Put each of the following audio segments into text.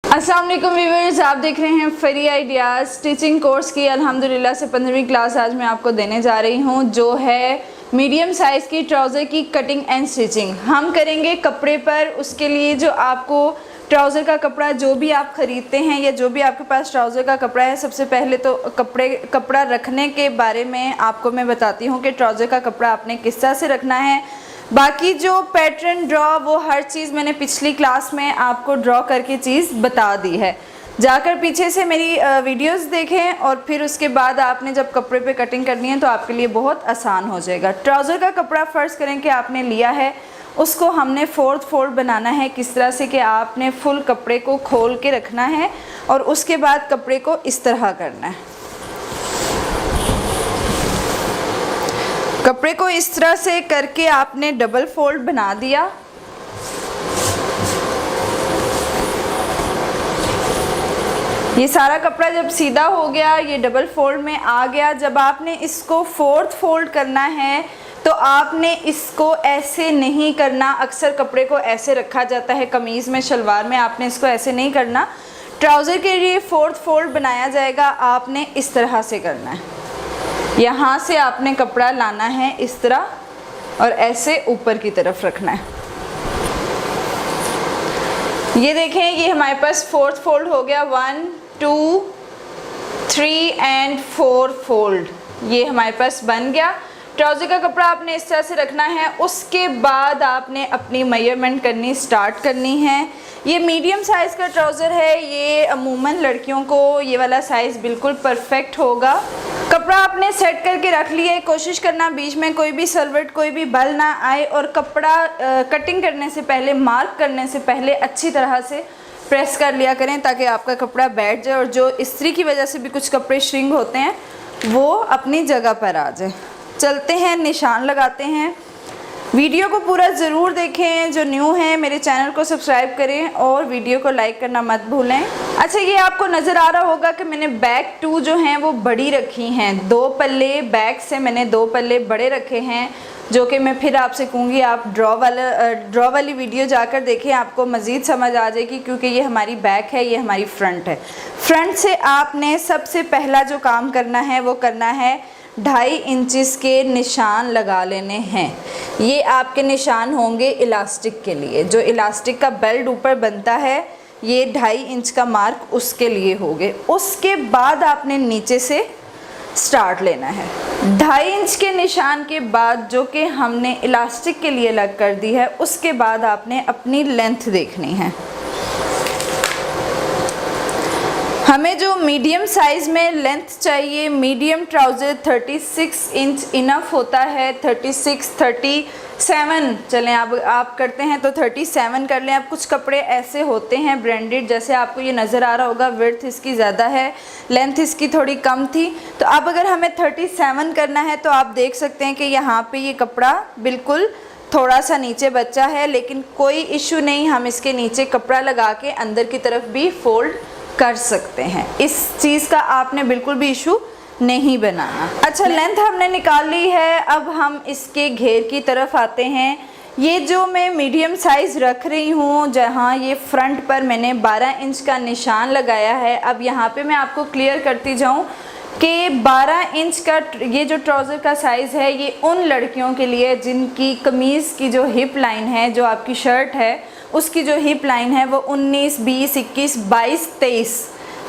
अस्सलाम वालेकुम व्यूअर्स, आप देख रहे हैं फरी आइडियाज़ स्टिचिंग कोर्स की अल्हम्दुलिल्लाह से 15वीं क्लास आज मैं आपको देने जा रही हूं, जो है मीडियम साइज़ की ट्राउज़र की कटिंग एंड स्टिचिंग हम करेंगे कपड़े पर। उसके लिए जो आपको ट्राउज़र का कपड़ा जो भी आप ख़रीदते हैं या जो भी आपके पास ट्राउज़र का कपड़ा है, सबसे पहले तो कपड़ा रखने के बारे में आपको मैं बताती हूँ कि ट्राउज़र का कपड़ा आपने किस तरह से रखना है। बाकी जो पैटर्न ड्रॉ वो हर चीज़ मैंने पिछली क्लास में आपको ड्रॉ करके चीज़ बता दी है। जाकर पीछे से मेरी वीडियोस देखें और फिर उसके बाद आपने जब कपड़े पे कटिंग करनी है तो आपके लिए बहुत आसान हो जाएगा। ट्राउज़र का कपड़ा फ़र्ज़ करें कि आपने लिया है, उसको हमने फोर्थ फोल्ड बनाना है। किस तरह से कि आपने फुल कपड़े को खोल के रखना है और उसके बाद कपड़े को इस तरह करना है। कपड़े को इस तरह से करके आपने डबल फोल्ड बना दिया। ये सारा कपड़ा जब सीधा हो गया, ये डबल फोल्ड में आ गया, जब आपने इसको फोर्थ फोल्ड करना है तो आपने इसको ऐसे नहीं करना। अक्सर कपड़े को ऐसे रखा जाता है, कमीज़ में शलवार में आपने इसको ऐसे नहीं करना। ट्राउज़र के लिए फोर्थ फोल्ड बनाया जाएगा, आपने इस तरह से करना है। यहाँ से आपने कपड़ा लाना है इस तरह और ऐसे ऊपर की तरफ रखना है। ये देखें, ये हमारे पास फोर्थ फोल्ड हो गया। 1 2 3 एंड 4 फोल्ड ये हमारे पास बन गया। ट्राउज़र का कपड़ा आपने इस तरह से रखना है। उसके बाद आपने अपनी मेजरमेंट करनी स्टार्ट करनी है। ये मीडियम साइज़ का ट्राउज़र है, ये अमूमन लड़कियों को ये वाला साइज़ बिल्कुल परफेक्ट होगा। कपड़ा आपने सेट करके रख लिया है। कोशिश करना बीच में कोई भी सलवट कोई भी बल ना आए और कपड़ा कटिंग करने से पहले, मार्क करने से पहले अच्छी तरह से प्रेस कर लिया करें ताकि आपका कपड़ा बैठ जाए और जो इस्त्री की वजह से भी कुछ कपड़े श्रिंक होते हैं वो अपनी जगह पर आ जाए। चलते हैं, निशान लगाते हैं। वीडियो को पूरा ज़रूर देखें। जो न्यू हैं मेरे चैनल को सब्सक्राइब करें और वीडियो को लाइक करना मत भूलें। अच्छा, ये आपको नज़र आ रहा होगा कि मैंने बैक 2 जो हैं वो बड़ी रखी हैं। 2 पल्ले बैक से मैंने 2 पल्ले बड़े रखे हैं, जो कि मैं फिर आपसे कहूँगी आप ड्रॉ वाली वीडियो जाकर देखें, आपको मज़ीद समझ आ जाएगी। क्योंकि ये हमारी बैक है, ये हमारी फ्रंट है। फ्रंट से आपने सबसे पहला जो काम करना है वो करना है 2.5 इंचेस के निशान लगा लेने हैं। ये आपके निशान होंगे इलास्टिक के लिए। जो इलास्टिक का बेल्ट ऊपर बनता है, ये 2.5 इंच का मार्क उसके लिए होंगे। उसके बाद आपने नीचे से स्टार्ट लेना है। 2.5 इंच के निशान के बाद जो कि हमने इलास्टिक के लिए अलग कर दी है, उसके बाद आपने अपनी लेंथ देखनी है। हमें जो मीडियम साइज़ में लेंथ चाहिए, मीडियम ट्राउज़र 36 इंच इनफ होता है। 36 37 चलें, आप करते हैं तो 37 कर लें। अब कुछ कपड़े ऐसे होते हैं ब्रांडेड, जैसे आपको ये नज़र आ रहा होगा, विड्थ इसकी ज़्यादा है, लेंथ इसकी थोड़ी कम थी। तो अब अगर हमें 37 करना है तो आप देख सकते हैं कि यहाँ पे ये कपड़ा बिल्कुल थोड़ा सा नीचे बचा है, लेकिन कोई इशू नहीं, हम इसके नीचे कपड़ा लगा के अंदर की तरफ भी फोल्ड कर सकते हैं। इस चीज़ का आपने बिल्कुल भी इशू नहीं बनाना। अच्छा, लेंथ हमने निकाल ली है। अब हम इसके घेर की तरफ आते हैं। ये जो मैं मीडियम साइज़ रख रही हूँ, जहाँ ये फ्रंट पर मैंने 12 इंच का निशान लगाया है। अब यहाँ पे मैं आपको क्लियर करती जाऊँ कि 12 इंच का ये जो ट्राउज़र का साइज़ है, ये उन लड़कियों के लिए जिनकी कमीज़ की जो हिप लाइन है, जो आपकी शर्ट है उसकी जो हिप लाइन है वो 19 20 21 22 23,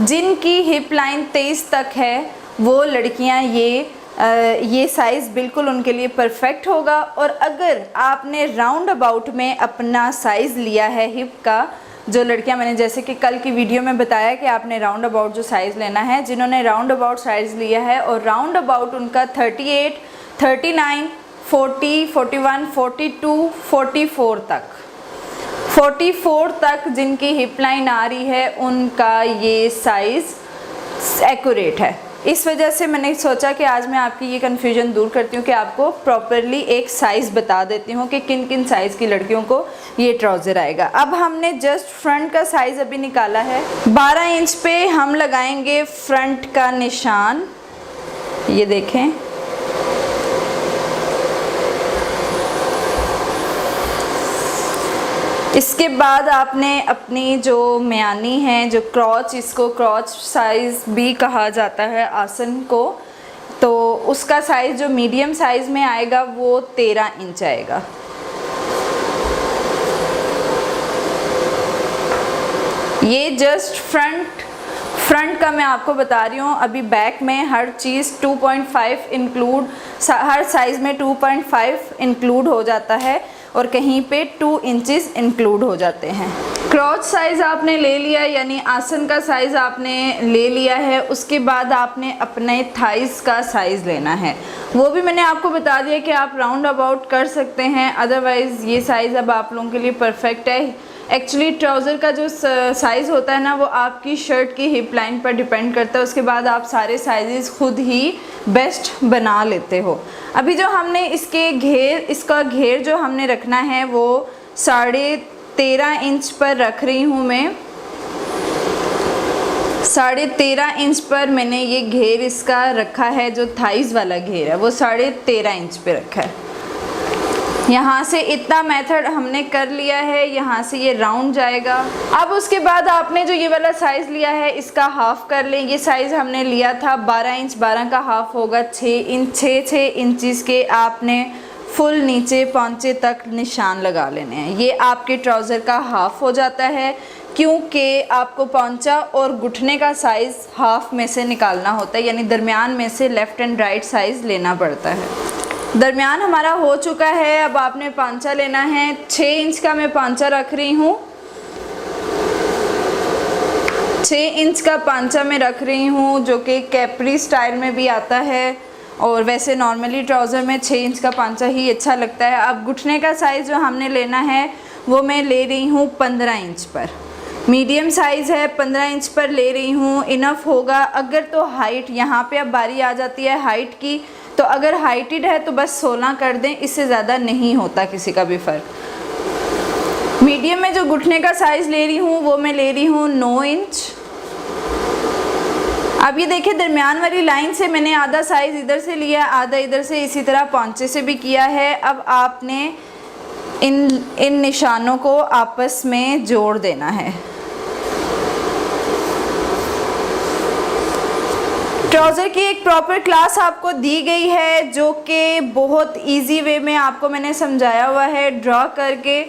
जिनकी हिप लाइन 23 तक है वो लड़कियां ये साइज़ बिल्कुल उनके लिए परफेक्ट होगा। और अगर आपने राउंड अबाउट में अपना साइज़ लिया है हिप का, जो लड़कियां, मैंने जैसे कि कल की वीडियो में बताया कि आपने राउंड अबाउट जो साइज़ लेना है, जिन्होंने राउंड अबाउट साइज़ लिया है और राउंड अबाउट उनका 38 39 40 41 42 44 तक 44 तक जिनकी हिप लाइन आ रही है, उनका ये साइज़ एक्यूरेट है। इस वजह से मैंने सोचा कि आज मैं आपकी ये कन्फ्यूजन दूर करती हूँ कि आपको प्रॉपरली एक साइज़ बता देती हूँ कि किन किन साइज़ की लड़कियों को ये ट्राउज़र आएगा। अब हमने जस्ट फ्रंट का साइज़ अभी निकाला है। 12 इंच पे हम लगाएंगे फ्रंट का निशान। ये देखें, इसके बाद आपने अपनी जो म्यानी है, जो क्रॉच, इसको क्रॉच साइज़ भी कहा जाता है आसन को, तो उसका साइज़ जो मीडियम साइज़ में आएगा वो 13 इंच आएगा। ये जस्ट फ्रंट का मैं आपको बता रही हूँ। अभी बैक में हर चीज़ 2.5 इंक्लूड, हर साइज़ में 2.5 इंक्लूड हो जाता है और कहीं पे 2 इंचेस इंक्लूड हो जाते हैं। क्रॉच साइज़ आपने ले लिया, यानी आसन का साइज़ आपने ले लिया है। उसके बाद आपने अपने थाइस का साइज़ लेना है। वो भी मैंने आपको बता दिया कि आप राउंड अबाउट कर सकते हैं, अदरवाइज़ ये साइज़ अब आप लोगों के लिए परफेक्ट है। एक्चुअली ट्राउज़र का जो साइज़ होता है ना, वो आपकी शर्ट की हिप लाइन पर डिपेंड करता है। उसके बाद आप सारे साइज़ खुद ही बेस्ट बना लेते हो। अभी जो हमने इसका घेर जो हमने रखना है वो 13.5 इंच पर रख रही हूँ मैं। 13.5 इंच पर मैंने ये घेर इसका रखा है। जो थाइस वाला घेर है वो 13.5 इंच पे रखा है। यहाँ से इतना मेथड हमने कर लिया है, यहाँ से ये राउंड जाएगा। अब उसके बाद आपने जो ये वाला साइज़ लिया है इसका हाफ़ कर लें। ये साइज़ हमने लिया था 12 इंच, 12 का हाफ़ होगा 6 इंच। 6 इंचज़ के आपने फुल नीचे पहुँचे तक निशान लगा लेने हैं। ये आपके ट्राउज़र का हाफ़ हो जाता है, क्योंकि आपको पहुँचा और घुटने का साइज़ हाफ़ में से निकालना होता है, यानी दरमियान में से लेफ़्ट एंड राइट साइज़ लेना पड़ता है। दरमियान हमारा हो चुका है। अब आपने पांचा लेना है। 6 इंच का मैं पांचा रख रही हूँ। 6 इंच का पांचा मैं रख रही हूँ, जो कि कैपरी स्टाइल में भी आता है और वैसे नॉर्मली ट्राउज़र में 6 इंच का पांचा ही अच्छा लगता है। अब घुटने का साइज़ जो हमने लेना है वो मैं ले रही हूँ 15 इंच पर। मीडियम साइज़ है, 15 इंच पर ले रही हूँ, इनफ होगा। अगर तो हाइट, यहाँ पे अब बारी आ जाती है हाइट की, तो अगर हाइटेड है तो बस 16 कर दें, इससे ज़्यादा नहीं होता किसी का भी फ़र्क। मीडियम में जो घुटने का साइज़ ले रही हूँ वो मैं ले रही हूँ 9 इंच। अब ये देखिए दरमियान वाली लाइन से मैंने आधा साइज़ इधर से लिया, आधा इधर से, इसी तरह पौंचे से भी किया है। अब आपने इन निशानों को आपस में जोड़ देना है। ट्राउज़र की एक प्रॉपर क्लास आपको दी गई है, जो कि बहुत इजी वे में आपको मैंने समझाया हुआ है ड्रा करके।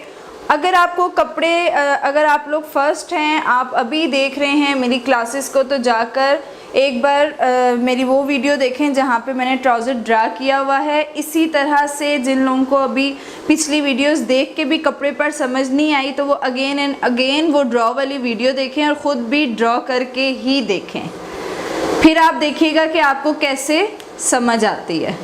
अगर आपको कपड़े, अगर आप लोग फर्स्ट हैं, आप अभी देख रहे हैं मेरी क्लासेस को, तो जाकर एक बार मेरी वो वीडियो देखें जहाँ पे मैंने ट्राउज़र ड्रा किया हुआ है। इसी तरह से जिन लोगों को अभी पिछली वीडियोस देख के भी कपड़े पर समझ नहीं आई, तो वो अगेन एंड अगेन वो ड्रॉ वाली वीडियो देखें और ख़ुद भी ड्रॉ करके ही देखें। फिर आप देखिएगा कि आपको कैसे समझ आती है।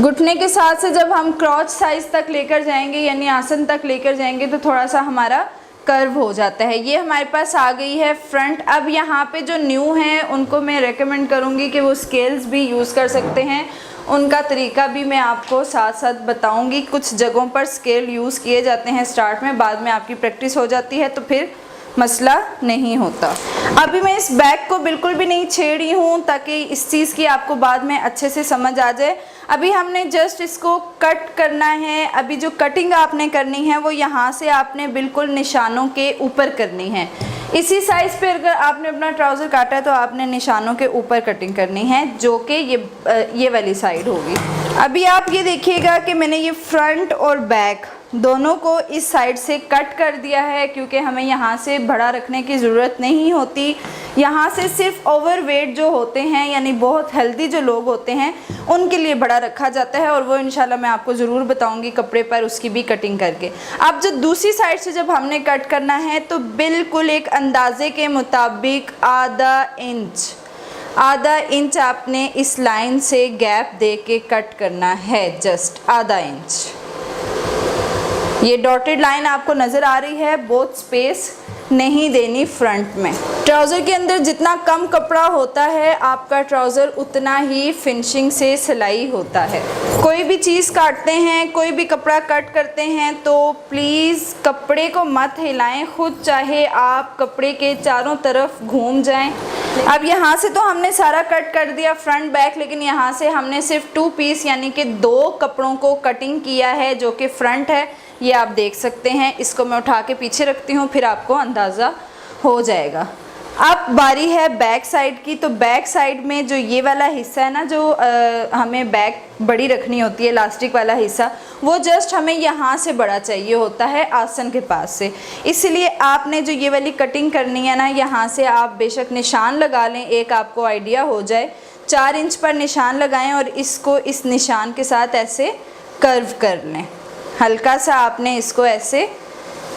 घुटने के साथ से जब हम क्रॉच साइज तक लेकर जाएंगे, यानी आसन तक लेकर जाएंगे, तो थोड़ा सा हमारा कर्व हो जाता है। ये हमारे पास आ गई है फ्रंट। अब यहाँ पे जो न्यू हैं उनको मैं रेकमेंड करूँगी कि वो स्केल्स भी यूज़ कर सकते हैं। उनका तरीका भी मैं आपको साथ साथ बताऊंगी। कुछ जगहों पर स्केल यूज़ किए जाते हैं स्टार्ट में, बाद में आपकी प्रैक्टिस हो जाती है तो फिर मसला नहीं होता। अभी मैं इस बैक को बिल्कुल भी नहीं छेड़ी हूँ, ताकि इस चीज़ की आपको बाद में अच्छे से समझ आ जाए। अभी हमने जस्ट इसको कट करना है। अभी जो कटिंग आपने करनी है वो यहाँ से आपने बिल्कुल निशानों के ऊपर करनी है। इसी साइज़ पे अगर आपने अपना ट्राउज़र काटा है तो आपने निशानों के ऊपर कटिंग करनी है, जो कि ये वाली साइड होगी। अभी आप ये देखिएगा कि मैंने ये फ्रंट और बैक दोनों को इस साइड से कट कर दिया है, क्योंकि हमें यहाँ से बड़ा रखने की ज़रूरत नहीं होती। यहाँ से सिर्फ ओवरवेट जो होते हैं, यानी बहुत हेल्दी जो लोग होते हैं, उनके लिए बड़ा रखा जाता है, और वो इंशाल्लाह मैं आपको ज़रूर बताऊंगी कपड़े पर उसकी भी कटिंग करके। अब जो दूसरी साइड से जब हमने कट करना है तो बिल्कुल एक अंदाजे के मुताबिक आधा इंच आपने इस लाइन से गैप दे के कट करना है, जस्ट आधा इंच। ये डॉटेड लाइन आपको नज़र आ रही है, बहुत स्पेस नहीं देनी फ्रंट में। ट्राउज़र के अंदर जितना कम कपड़ा होता है आपका ट्राउज़र उतना ही फिनिशिंग से सिलाई होता है। कोई भी चीज़ काटते हैं, कोई भी कपड़ा कट करते हैं तो प्लीज़ कपड़े को मत हिलाएं, खुद चाहे आप कपड़े के चारों तरफ घूम जाएं। अब यहाँ से तो हमने सारा कट कर दिया फ्रंट बैक, लेकिन यहाँ से हमने सिर्फ 2 पीस यानी कि 2 कपड़ों को कटिंग किया है, जो कि फ्रंट है, ये आप देख सकते हैं। इसको मैं उठा के पीछे रखती हूँ, फिर आपको अंदाज़ा हो जाएगा। अब बारी है बैक साइड की। तो बैक साइड में जो ये वाला हिस्सा है ना, जो हमें बैक बड़ी रखनी होती है, इलास्टिक वाला हिस्सा, वो जस्ट हमें यहाँ से बड़ा चाहिए होता है आसन के पास से। इसलिए आपने जो ये वाली कटिंग करनी है ना, यहाँ से आप बेशक निशान लगा लें, एक आपको आइडिया हो जाए। 4 इंच पर निशान लगाएं और इसको इस निशान के साथ ऐसे कर्व कर लें। हल्का सा आपने इसको ऐसे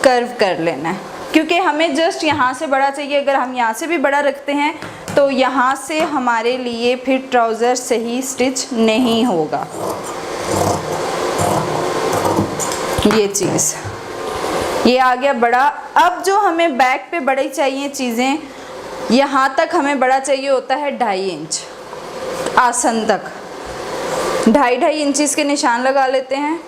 कर्व कर लेना है, क्योंकि हमें जस्ट यहाँ से बड़ा चाहिए। अगर हम यहाँ से भी बड़ा रखते हैं तो यहाँ से हमारे लिए फिर ट्राउज़र सही स्टिच नहीं होगा। ये चीज़, ये आ गया बड़ा। अब जो हमें बैक पे बड़ी चाहिए चीज़ें, यहाँ तक हमें बड़ा चाहिए होता है 2.5 इंच आसन तक। 2.5 इंचेस के निशान लगा लेते हैं।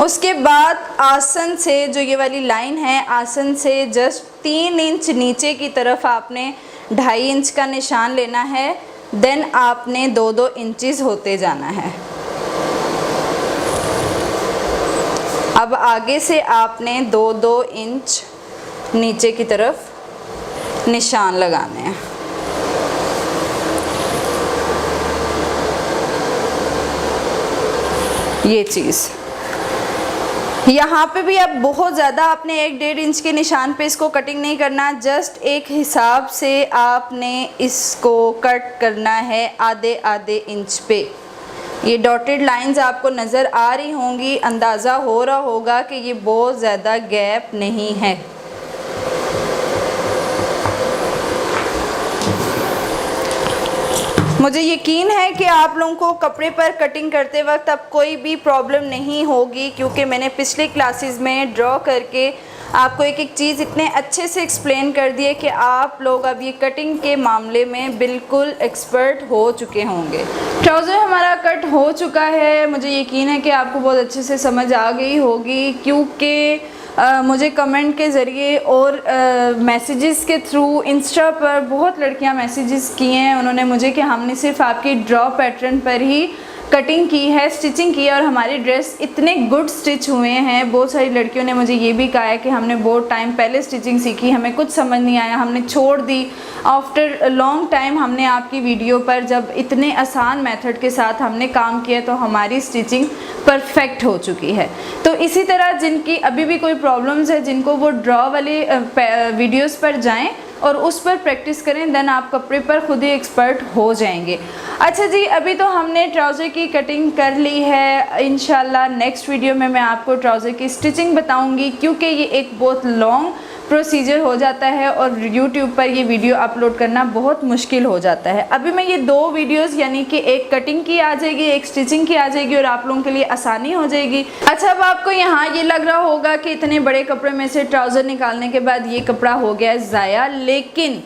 उसके बाद आसन से जो ये वाली लाइन है, आसन से जस्ट 3 इंच नीचे की तरफ आपने 2.5 इंच का निशान लेना है। देन आपने 2-2 इंचेस होते जाना है। अब आगे से आपने 2-2 इंच नीचे की तरफ निशान लगाने हैं। ये चीज़ यहाँ पे भी अब बहुत ज़्यादा आपने 1-1.5 इंच के निशान पे इसको कटिंग नहीं करना, जस्ट एक हिसाब से आपने इसको कट करना है आधे इंच पे। ये डॉटेड लाइंस आपको नज़र आ रही होंगी, अंदाज़ा हो रहा होगा कि ये बहुत ज़्यादा गैप नहीं है। मुझे यकीन है कि आप लोगों को कपड़े पर कटिंग करते वक्त अब कोई भी प्रॉब्लम नहीं होगी, क्योंकि मैंने पिछले क्लासेस में ड्रॉ करके आपको एक एक चीज़ इतने अच्छे से एक्सप्लेन कर दी है कि आप लोग अब ये कटिंग के मामले में बिल्कुल एक्सपर्ट हो चुके होंगे। ट्राउज़र हमारा कट हो चुका है। मुझे यकीन है कि आपको बहुत अच्छे से समझ आ गई होगी, क्योंकि मुझे कमेंट के ज़रिए और मैसेजेस के थ्रू इंस्टा पर बहुत लड़कियां मैसेजेस किए हैं उन्होंने मुझे कि हमने सिर्फ आपकी ड्रॉ पैटर्न पर ही कटिंग की है, स्टिचिंग की है और हमारी ड्रेस इतने गुड स्टिच हुए हैं। बहुत सारी लड़कियों ने मुझे ये भी कहा है कि हमने बहुत टाइम पहले स्टिचिंग सीखी, हमें कुछ समझ नहीं आया, हमने छोड़ दी। आफ्टर लॉन्ग टाइम हमने आपकी वीडियो पर जब इतने आसान मेथड के साथ हमने काम किया तो हमारी स्टिचिंग परफेक्ट हो चुकी है। तो इसी तरह जिनकी अभी भी कोई प्रॉब्लम्स है, जिनको वो ड्रॉ वाली वीडियोस पर जाएं और उस पर प्रैक्टिस करें, देन आप कपड़े पर खुद ही एक्सपर्ट हो जाएंगे। अच्छा जी, अभी तो हमने ट्राउज़र की कटिंग कर ली है। इंशाल्लाह नेक्स्ट वीडियो में मैं आपको ट्राउज़र की स्टिचिंग बताऊंगी, क्योंकि ये एक बहुत लॉन्ग प्रोसीजर हो जाता है और YouTube पर ये वीडियो अपलोड करना बहुत मुश्किल हो जाता है। अभी मैं ये 2 वीडियोस यानी कि एक कटिंग की आ जाएगी, एक स्टिचिंग की आ जाएगी और आप लोगों के लिए आसानी हो जाएगी। अच्छा, अब आपको यहाँ ये लग रहा होगा कि इतने बड़े कपड़े में से ट्राउज़र निकालने के बाद ये कपड़ा हो गया ज़ाया, लेकिन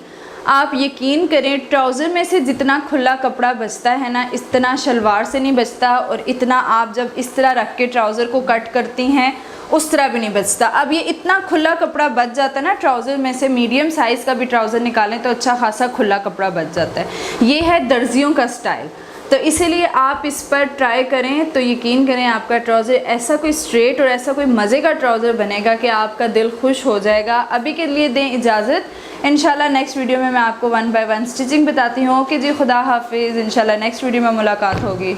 आप यकीन करें ट्राउज़र में से जितना खुला कपड़ा बचता है ना, इतना शलवार से नहीं बचता और इतना आप जब इस तरह रख के ट्राउज़र को कट करती हैं उस तरह भी नहीं बचता। अब ये इतना खुला कपड़ा बच जाता है ना ट्राउज़र में से, मीडियम साइज़ का भी ट्राउज़र निकालें तो अच्छा खासा खुला कपड़ा बच जाता है। ये है दर्जियों का स्टाइल, तो इसीलिए आप इस पर ट्राई करें तो यकीन करें आपका ट्राउज़र ऐसा कोई स्ट्रेट और ऐसा कोई मज़े का ट्राउज़र बनेगा कि आपका दिल खुश हो जाएगा। अभी के लिए दें इजाज़त, इंशाल्लाह नेक्स्ट वीडियो में मैं आपको 1 बाय 1 स्टिचिंग बताती हूँ। ओके जी, खुदा हाफिज़, इंशाल्लाह नेक्स्ट वीडियो में मुलाकात होगी।